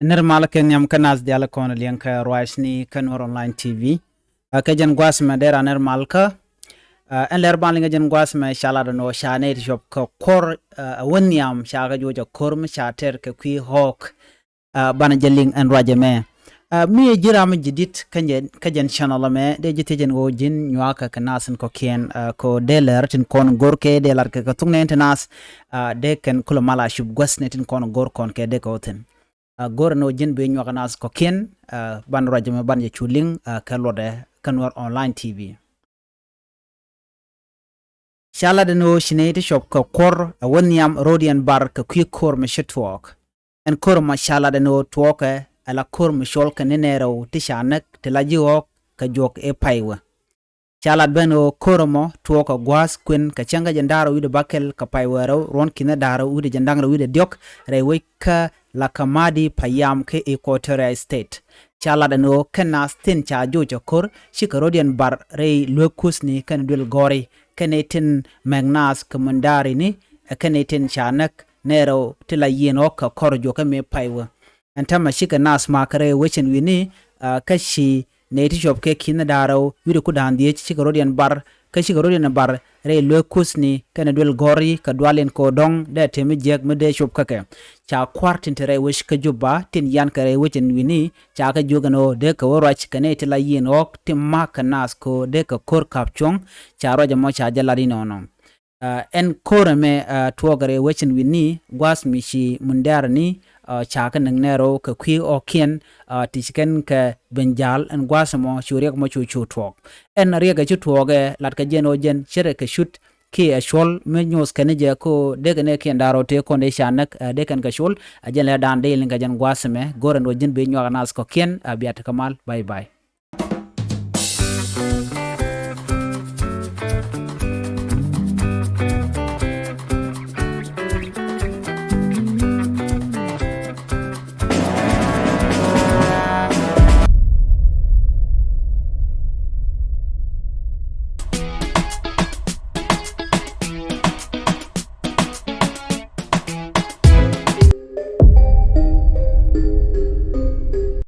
Normal ke nyam kanas diala kono liang ka roisni kanor online TV. Ke jan gwas ma dera normal ka. En ler ban linga jan gwas ma shala no shane shop ka kor wonyam shaga joja korm shater ke kwi hok bana jaling en rajame. Mi jira ma jidit kajan channel me de jite jan go jin nywaka kanasen ko kien ko deler tin kon gorke delar ke tungne internas de ken kula mala shub gwasne tin kon gor kon ke de ko ten. Gor no jin be nyoka nas ko ken ban rajame ban je chuling kalode kanwar online TV shala de no shinete shop ko kor wonyam rodian bar ka kwi kor me shitwalk en kor ma shala de no twoke ala kor me shol ka nenero tishanek tilajiok ka jok e paiwa shala beno koromo twoka gwas kwen ka changa jandaro wide bakel ka paiwero ron kina daro wide jandangro wide diok reweka la kamadi payam ke Equatorial State. Chala dano kena stin cha jojo kor shikarodian bar rei lukus ni kan dul gori kenetin magnas kamandari ni kenetin chanak nero tila yeno ka kor joka me paiwa. Antama shika nas makare wechen wini kashi neti shop ke kina daro wide kudandi shikarodian bar kashikarodian bar rei lukus ni kan dul gori ka dwalen ko dong de temi jek me de shop kake. Cha kwartin tere wish ka juba tin yan kare wichin wini cha ka jugano de ka warach kane tila yin ok timma ka nas ko de ka kor kapchong cha roja mo cha jalari nono en kore me tuogare wichin wini gwas mishi mundar ni cha ka nero ka kwi okien tishken ka benjal en gwas mo churiek mo chu tuog en riega chu tuoge lat ka jeno jen shere ka shut ki a shol me nyos kane je ko de ne ki ndaro te ko ne shanak de kan ka shol ajen la dan de linga jan gwasme goran wajin be nyaga nas ko ken abiat kamal bye bye